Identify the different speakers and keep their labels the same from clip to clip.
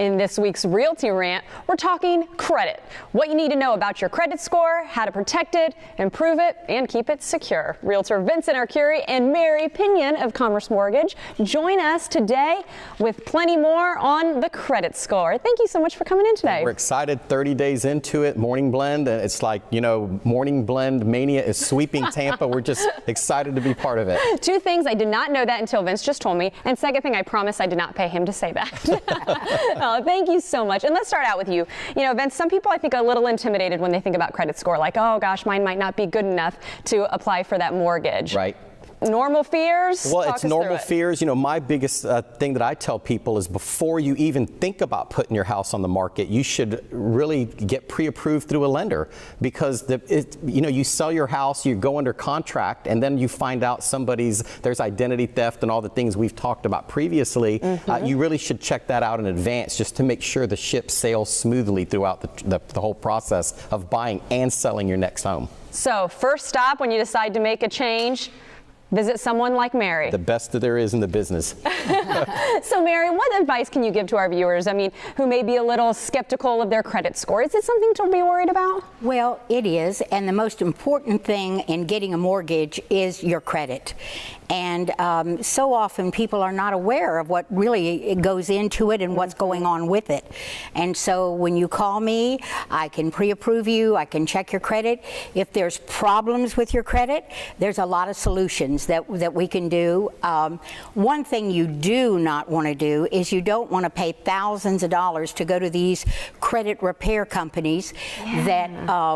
Speaker 1: In this week's Realty Rant, we're talking credit. What you need to know about your credit score, how to protect it, improve it, and keep it secure. Realtor Vincent Arcuri and Mabry Pinion of Commerce Mortgage join us today with plenty more on the credit score. Thank you so much for coming in today.
Speaker 2: We're excited, 30 days into it, morning blend, and it's like, you know, morning blend mania is sweeping Tampa. We're just excited to be part of it.
Speaker 1: Two things, I did not know that until Vince just told me, and second thing, I promise I did not pay him to say that. Oh, thank you so much. And let's start out with you. You know, Vince, some people I think are a little intimidated when they think about credit score, like, oh gosh, mine might not be good enough to apply for that mortgage.
Speaker 2: Right.
Speaker 1: Normal fears?
Speaker 2: Well, it's normal fears. You know, my biggest thing that I tell people is before you even think about putting your house on the market, you should really get pre-approved through a lender, because you know, you sell your house, you go under contract, and then you find out there's identity theft and all the things we've talked about previously. You really should check that out in advance just to make sure the ship sails smoothly throughout the whole process of buying and selling your next home. So
Speaker 1: first stop when you decide to make a change, visit someone like Mabry.
Speaker 2: The best that there is in the business.
Speaker 1: So Mabry, what advice can you give to our viewers, I mean, who may be a little skeptical of their credit score? Is it something to be worried about?
Speaker 3: Well, it is, and the most important thing in getting a mortgage is your credit. And so often people are not aware of what really goes into it and what's going on with it. And so when you call me, I can pre-approve you, I can check your credit. If there's problems with your credit, there's a lot of solutions that we can do. One thing you do not want to do is you don't want to pay thousands of dollars to go to these credit repair companies that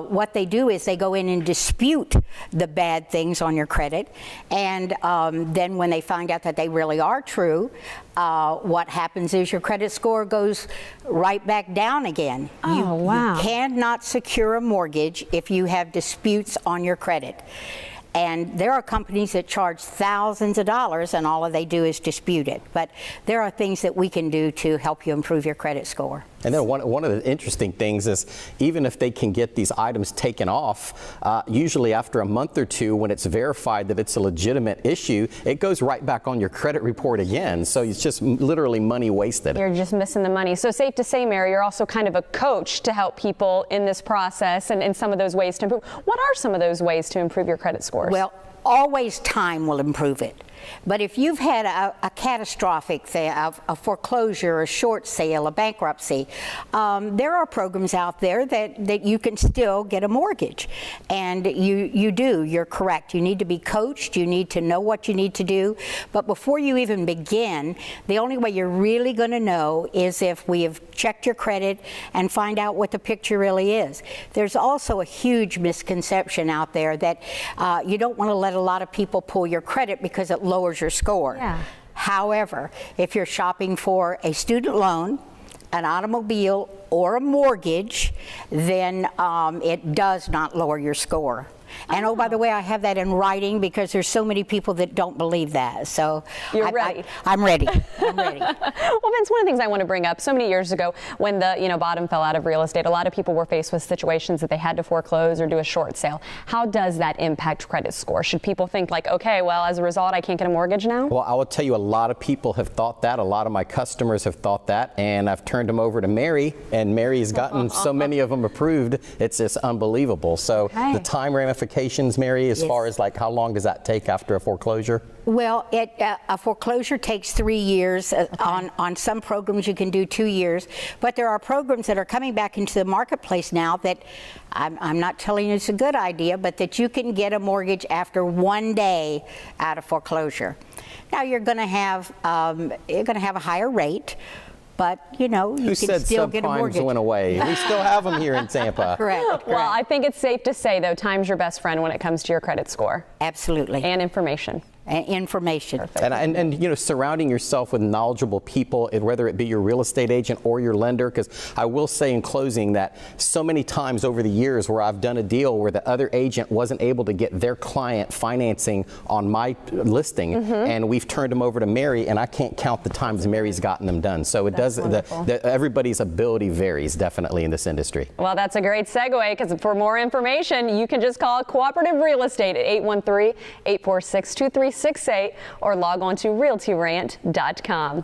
Speaker 3: what they do is they go in and dispute the bad things on your credit, and then when they find out that they really are true, what happens is your credit score goes right back down again. You cannot secure a mortgage if you have disputes on your credit. And there are companies that charge thousands of dollars and all they do is dispute it. But there are things that we can do to help you improve your credit score.
Speaker 2: And then one of the interesting things is, even if they can get these items taken off, usually after a month or two, when it's verified that it's a legitimate issue, it goes right back on your credit report again. So it's just literally money wasted.
Speaker 1: You're just missing the money. So safe to say, Mabry, you're also kind of a coach to help people in this process and in some of those ways to improve. What are some of those ways to improve your credit scores?
Speaker 3: Well, always time will improve it. But if you've had a catastrophic thing, a foreclosure, a short sale, a bankruptcy, there are programs out there that you can still get a mortgage. And you're correct. You need to be coached, you need to know what you need to do. But before you even begin, the only way you're really going to know is if we have checked your credit and find out what the picture really is. There's also a huge misconception out there that you don't want to let a lot of people pull your credit because it lowers your score. However, if you're shopping for a student loan, an automobile, or a mortgage, then it does not lower your score. And oh, by the way, I have that in writing because there's so many people that don't believe that. So
Speaker 1: you're ready.
Speaker 3: I'm ready. I'm ready.
Speaker 1: Well, Vince, one of the things I want to bring up, so many years ago when the bottom fell out of real estate, a lot of people were faced with situations that they had to foreclose or do a short sale. How does that impact credit score? Should people think like, okay, well, as a result, I can't get a mortgage now?
Speaker 2: Well, I will tell you, a lot of people have thought that. A lot of my customers have thought that, and I've turned them over to Mabry, and Mary's gotten so many of them approved. It's just unbelievable. So the time ramifications, Mabry, as far as like how long does that take after a foreclosure?
Speaker 3: Well, a foreclosure takes 3 years. On some programs you can do 2 years, but there are programs that are coming back into the marketplace now that I'm not telling you it's a good idea, but that you can get a mortgage after 1 day out of foreclosure. Now you're going to have a higher rate. But, you know, you can still get a mortgage.
Speaker 2: Went away. We still have them here in Tampa.
Speaker 3: Correct.
Speaker 1: Well, I think it's safe to say, though, time's your best friend when it comes to your credit score.
Speaker 3: Absolutely.
Speaker 1: And information.
Speaker 3: Information.
Speaker 2: And you know, surrounding yourself with knowledgeable people, whether it be your real estate agent or your lender, because I will say in closing that so many times over the years where I've done a deal where the other agent wasn't able to get their client financing on my listing, and we've turned them over to Mabry, and I can't count the times Mary's gotten them done. So it does. Everybody's ability varies definitely in this industry.
Speaker 1: Well, that's a great segue, because for more information, you can just call Cooperative Real Estate at 813-846-2368 or log on to realtyrant.com.